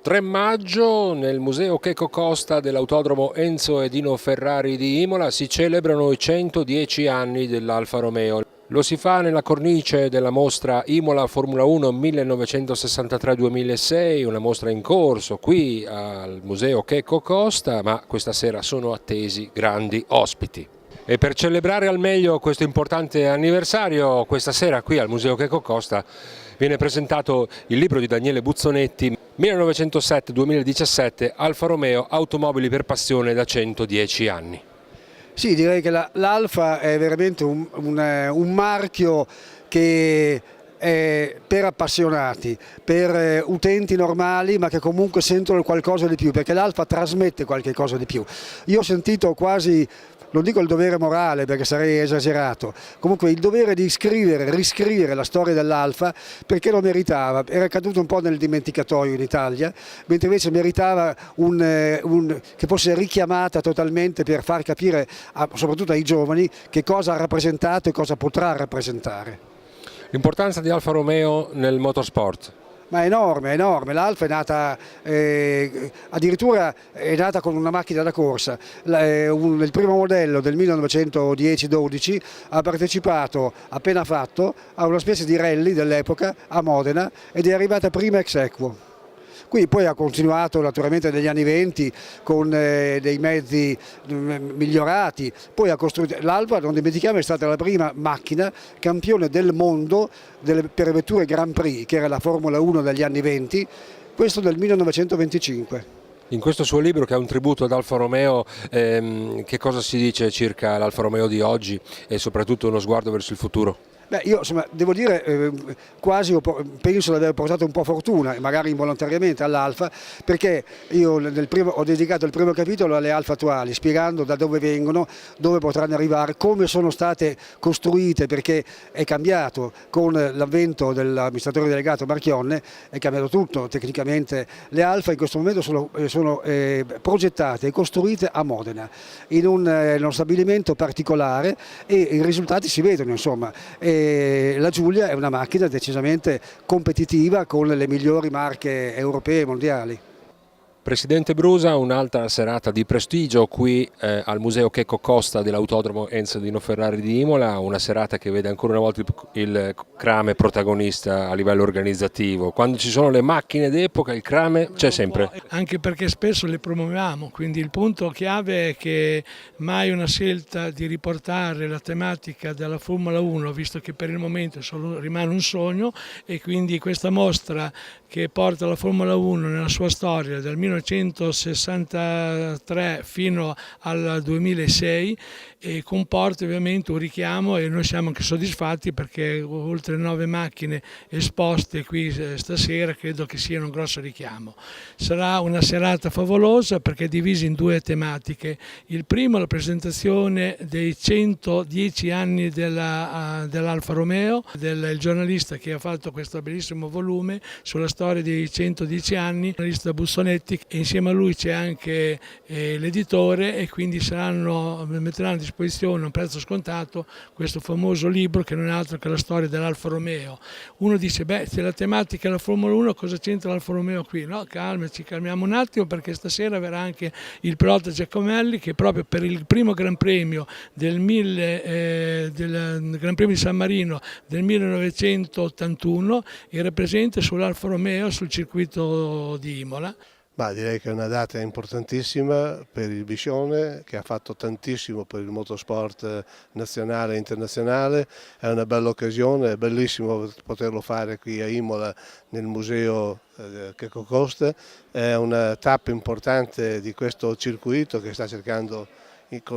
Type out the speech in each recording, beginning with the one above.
3 maggio nel Museo Checco Costa dell'Autodromo Enzo e Dino Ferrari di Imola si celebrano i 110 anni dell'Alfa Romeo. Lo si fa nella cornice della mostra Imola Formula 1 1963-2006, una mostra in corso qui al Museo Checco Costa, ma questa sera sono attesi grandi ospiti. E per celebrare al meglio questo importante anniversario, questa sera qui al Museo Checco Costa viene presentato il libro di Daniele Buzzonetti, 1907-2017, Alfa Romeo, automobili per passione da 110 anni. Sì, direi che l'Alfa è veramente un marchio che è per appassionati, per utenti normali, ma che comunque sentono qualcosa di più, perché l'Alfa trasmette qualche cosa di più. Io ho sentito quasi, non dico il dovere morale perché sarei esagerato, comunque il dovere di riscrivere la storia dell'Alfa, perché lo meritava. Era caduto un po' nel dimenticatoio in Italia, mentre invece meritava che fosse richiamata totalmente per far capire soprattutto ai giovani che cosa ha rappresentato e cosa potrà rappresentare. L'importanza di Alfa Romeo nel motorsport? Ma è enorme, l'Alfa è nata, addirittura è nata con una macchina da corsa. Il primo modello del 1910-12 ha partecipato, appena fatto, a una specie di rally dell'epoca a Modena ed è arrivata prima ex aequo. Qui poi ha continuato naturalmente negli anni 20 con dei mezzi migliorati, poi ha costruito, l'Alfa, non dimentichiamo, è stata la prima macchina campione del mondo per vetture Grand Prix, che era la Formula 1 degli anni 20, questo del 1925. In questo suo libro, che è un tributo ad Alfa Romeo, che cosa si dice circa l'Alfa Romeo di oggi e soprattutto uno sguardo verso il futuro? Beh, io insomma, devo dire, penso di aver portato un po' fortuna, magari involontariamente, all'Alfa, perché io ho dedicato il primo capitolo alle Alfa attuali, spiegando da dove vengono, dove potranno arrivare, come sono state costruite, perché è cambiato con l'avvento dell'amministratore delegato Marchionne, è cambiato tutto tecnicamente. Le Alfa in questo momento sono progettate e costruite a Modena, in uno stabilimento particolare, e i risultati si vedono, insomma. La Giulia è una macchina decisamente competitiva con le migliori marche europee e mondiali. Presidente Brusa, un'altra serata di prestigio qui al Museo Checco Costa dell'Autodromo Enzo Dino Ferrari di Imola, una serata che vede ancora una volta il Crame protagonista a livello organizzativo. Quando ci sono le macchine d'epoca il Crame c'è sempre. Anche perché spesso le promuoviamo, quindi il punto chiave è che mai una scelta di riportare la tematica della Formula 1, visto che per il momento rimane un sogno, e quindi questa mostra che porta la Formula 1 nella sua storia dal 1963 fino al 2006 e comporta ovviamente un richiamo, e noi siamo anche soddisfatti perché oltre 9 macchine esposte qui stasera credo che siano un grosso richiamo. Sarà una serata favolosa perché è divisa in 2 tematiche. Il primo, la presentazione dei 110 anni dell'Alfa Romeo, del giornalista che ha fatto questo bellissimo volume sulla storia dei 110 anni, il giornalista Buzzonetti, e insieme a lui c'è anche l'editore, e quindi metteranno a disposizione a un prezzo scontato questo famoso libro che non è altro che la storia dell'Alfa Romeo. Uno dice, beh, se la tematica è la Formula 1, cosa c'entra l'Alfa Romeo qui? No, calmiamo un attimo, perché stasera verrà anche il pilota Giacomelli, che proprio per il primo Gran Premio del Gran Premio di San Marino del 1981 era presente sull'Alfa Romeo sul circuito di Imola. Direi che è una data importantissima per il Biscione, che ha fatto tantissimo per il motorsport nazionale e internazionale. È una bella occasione, è bellissimo poterlo fare qui a Imola nel museo Checco Costa. È una tappa importante di questo circuito che sta cercando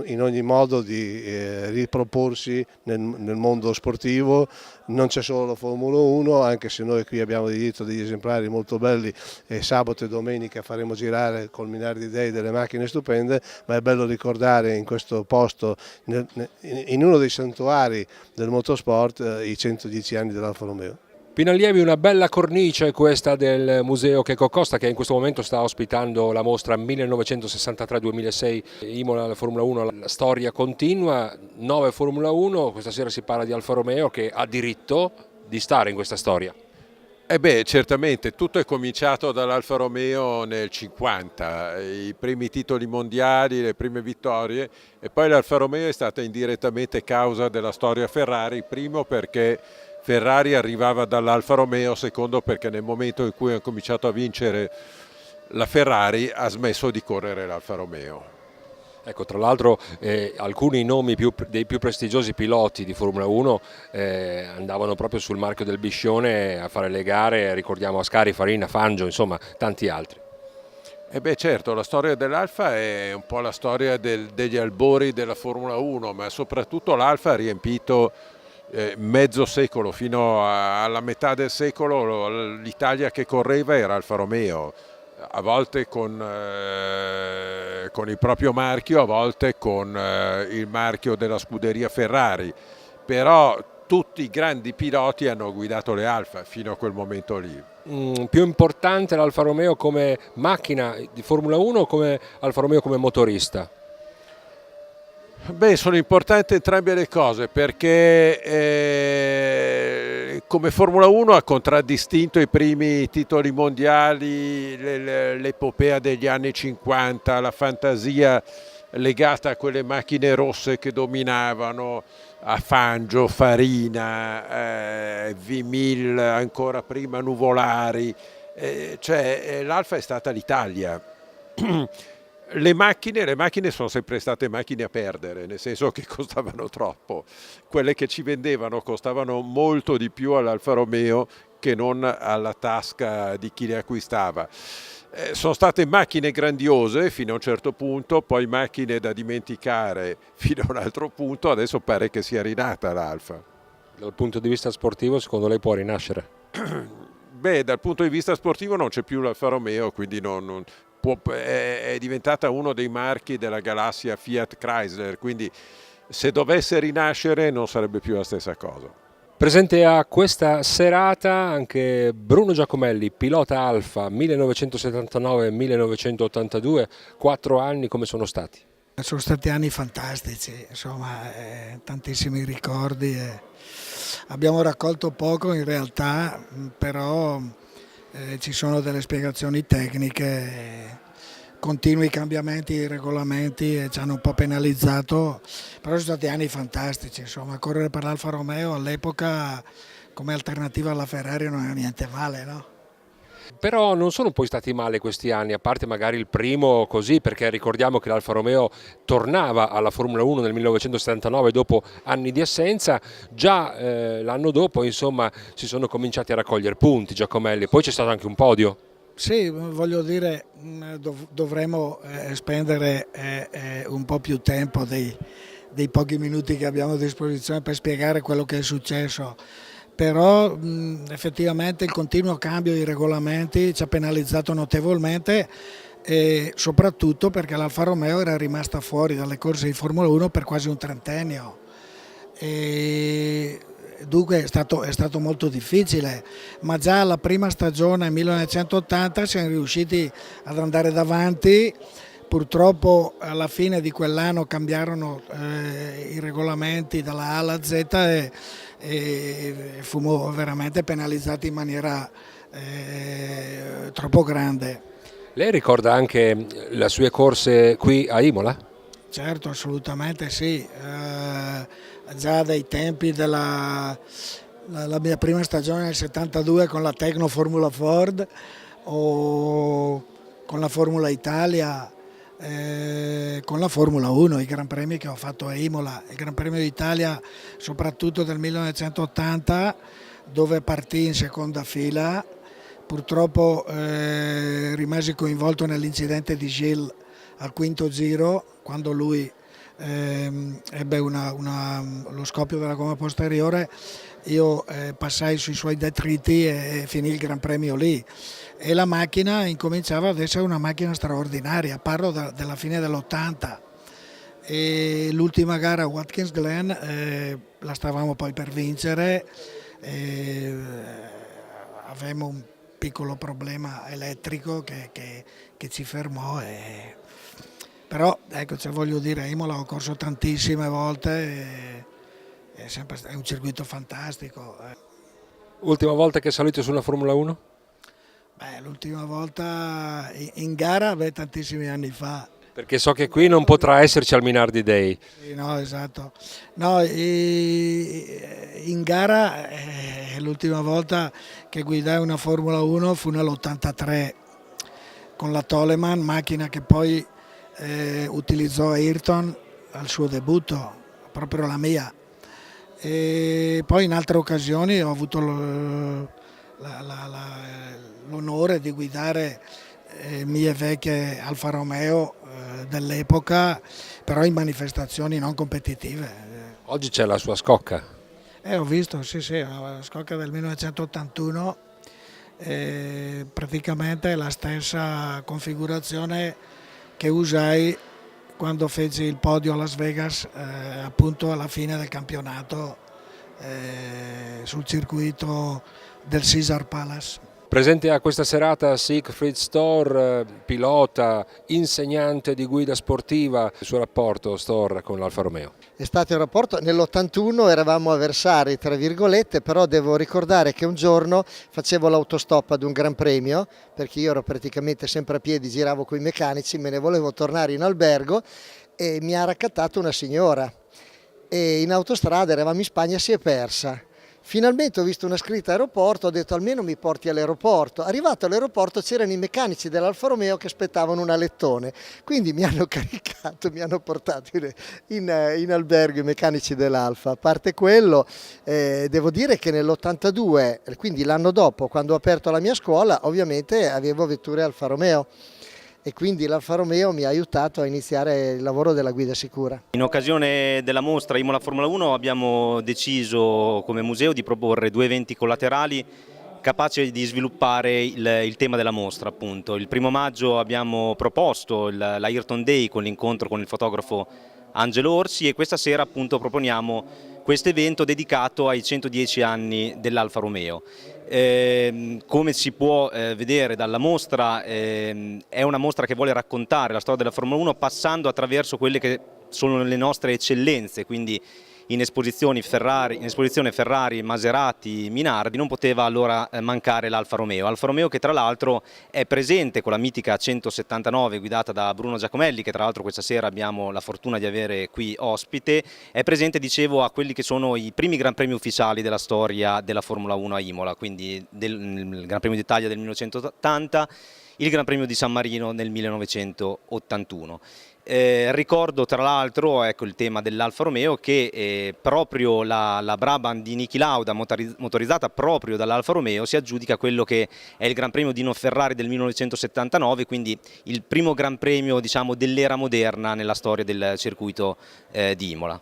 in ogni modo di riproporsi nel mondo sportivo. Non c'è solo la Formula 1, anche se noi qui abbiamo diritto degli esemplari molto belli e sabato e domenica faremo girare col Minardi Day delle macchine stupende, ma è bello ricordare in questo posto, in uno dei santuari del motorsport, i 110 anni dell'Alfa Romeo. Pinallievi, una bella cornice questa del Museo Checco Costa, che in questo momento sta ospitando la mostra 1963-2006 Imola, la Formula 1, la storia continua, 9 Formula 1, questa sera si parla di Alfa Romeo che ha diritto di stare in questa storia. Certamente tutto è cominciato dall'Alfa Romeo nel 50, i primi titoli mondiali, le prime vittorie, e poi l'Alfa Romeo è stata indirettamente causa della storia Ferrari, primo perché Ferrari arrivava dall'Alfa Romeo, secondo perché nel momento in cui ha cominciato a vincere la Ferrari ha smesso di correre l'Alfa Romeo. Ecco, tra l'altro alcuni nomi dei più prestigiosi piloti di Formula 1 andavano proprio sul marchio del Biscione a fare le gare, ricordiamo Ascari, Farina, Fangio, insomma tanti altri. Certo, la storia dell'Alfa è un po' la storia degli albori della Formula 1, ma soprattutto l'Alfa ha riempito mezzo secolo, fino alla metà del secolo l'Italia che correva era Alfa Romeo, a volte con il proprio marchio, a volte con il marchio della scuderia Ferrari, però tutti i grandi piloti hanno guidato le Alfa fino a quel momento lì. Più importante l'Alfa Romeo come macchina di Formula 1 o come Alfa Romeo come motorista? Sono importanti entrambe le cose perché come Formula 1 ha contraddistinto i primi titoli mondiali, l'epopea degli anni 50, la fantasia legata a quelle macchine rosse che dominavano, a Fangio, Farina, V1000, ancora prima Nuvolari, l'Alfa è stata l'Italia. Le macchine sono sempre state macchine a perdere, nel senso che costavano troppo. Quelle che ci vendevano costavano molto di più all'Alfa Romeo che non alla tasca di chi le acquistava. Sono state macchine grandiose fino a un certo punto, poi macchine da dimenticare fino a un altro punto, adesso pare che sia rinata l'Alfa. Dal punto di vista sportivo secondo lei può rinascere? Dal punto di vista sportivo non c'è più l'Alfa Romeo, quindi è diventata uno dei marchi della galassia Fiat Chrysler, quindi se dovesse rinascere non sarebbe più la stessa cosa. Presente a questa serata anche Bruno Giacomelli, pilota Alfa 1979-1982, 4 anni come sono stati? Sono stati anni fantastici, insomma, tantissimi ricordi. Abbiamo raccolto poco in realtà, però ci sono delle spiegazioni tecniche, continui cambiamenti dei regolamenti ci hanno un po' penalizzato, però sono stati anni fantastici, insomma, correre per l'Alfa Romeo all'epoca come alternativa alla Ferrari non era niente male, no? Però non sono poi stati male questi anni, a parte magari il primo così, perché ricordiamo che l'Alfa Romeo tornava alla Formula 1 nel 1979 dopo anni di assenza, già l'anno dopo insomma si sono cominciati a raccogliere punti Giacomelli, poi c'è stato anche un podio. Sì, voglio dire, dovremmo spendere un po' più tempo dei pochi minuti che abbiamo a disposizione per spiegare quello che è successo. Però effettivamente il continuo cambio dei regolamenti ci ha penalizzato notevolmente e soprattutto perché l'Alfa Romeo era rimasta fuori dalle corse di Formula 1 per quasi un trentennio. E dunque è stato molto difficile, ma già alla prima stagione 1980 siamo riusciti ad andare davanti. Purtroppo alla fine di quell'anno cambiarono i regolamenti dalla A alla Z e fummo veramente penalizzati in maniera troppo grande. Lei ricorda anche le sue corse qui a Imola? Certo, assolutamente sì, già dai tempi della mia prima stagione nel 72 con la Tecno Formula Ford o con la Formula Italia, con la Formula 1, i Gran Premi che ho fatto a Imola, il Gran Premio d'Italia soprattutto del 1980 dove partì in seconda fila, purtroppo rimasi coinvolto nell'incidente di Gilles al quinto giro quando lui ebbe lo scoppio della gomma posteriore. Io passai sui suoi detriti e finì il Gran Premio lì e la macchina incominciava ad essere una macchina straordinaria, parlo della fine dell'80 e l'ultima gara a Watkins Glen la stavamo poi per vincere, avevamo un piccolo problema elettrico che ci fermò però ecco, voglio dire, Imola ho corso tantissime volte, è un circuito fantastico. Ultima volta che è salito su una Formula 1? Beh, l'ultima volta in gara, beh, tantissimi anni fa. Perché so che qui non potrà esserci al Minardi Day. Sì, no, esatto. No, in gara l'ultima volta che guidai una Formula 1 fu nell'83 con la Toleman, macchina che poi utilizzò Ayrton al suo debutto, proprio la mia. E poi in altre occasioni ho avuto l'onore di guidare mie vecchie Alfa Romeo dell'epoca, però in manifestazioni non competitive. Oggi c'è la sua scocca. Ho visto, sì, la scocca del 1981, praticamente la stessa configurazione che usai quando feci il podio a Las Vegas, appunto alla fine del campionato sul circuito del Caesars Palace. Presente a questa serata Siegfried Storr, pilota, insegnante di guida sportiva. Il suo rapporto, Storr, con l'Alfa Romeo? È stato un rapporto, nell'81 eravamo avversari tra virgolette, però devo ricordare che un giorno facevo l'autostop ad un Gran Premio, perché io ero praticamente sempre a piedi, giravo con i meccanici, me ne volevo tornare in albergo e mi ha raccattato una signora e in autostrada, eravamo in Spagna, si è persa. Finalmente ho visto una scritta aeroporto, ho detto almeno mi porti all'aeroporto. Arrivato all'aeroporto c'erano i meccanici dell'Alfa Romeo che aspettavano un alettone, quindi mi hanno caricato, mi hanno portato in albergo i meccanici dell'Alfa. A parte quello, devo dire che nell'82, quindi l'anno dopo, quando ho aperto la mia scuola, ovviamente avevo vetture Alfa Romeo. E quindi l'Alfa Romeo mi ha aiutato a iniziare il lavoro della guida sicura. In occasione della mostra Imola Formula 1 abbiamo deciso come museo di proporre 2 eventi collaterali capaci di sviluppare il tema della mostra, appunto. Il 1° maggio abbiamo proposto l'Ayrton Day con l'incontro con il fotografo Angelo Orsi e questa sera appunto proponiamo questo evento dedicato ai 110 anni dell'Alfa Romeo. Come si può vedere dalla mostra, è una mostra che vuole raccontare la storia della Formula 1 passando attraverso quelle che sono le nostre eccellenze, quindi in esposizione Ferrari, Maserati, Minardi, non poteva allora mancare l'Alfa Romeo. Alfa Romeo che tra l'altro è presente con la mitica 179 guidata da Bruno Giacomelli, che tra l'altro questa sera abbiamo la fortuna di avere qui ospite, è presente, dicevo, a quelli che sono i primi Gran Premi ufficiali della storia della Formula 1 a Imola, quindi il Gran Premio d'Italia del 1980, il Gran Premio di San Marino nel 1981. Ricordo tra l'altro, ecco, il tema dell'Alfa Romeo, che proprio la Brabham di Niki Lauda, motorizzata proprio dall'Alfa Romeo, si aggiudica quello che è il Gran Premio di Ferrari del 1979, quindi il primo Gran Premio, diciamo, dell'era moderna nella storia del circuito di Imola.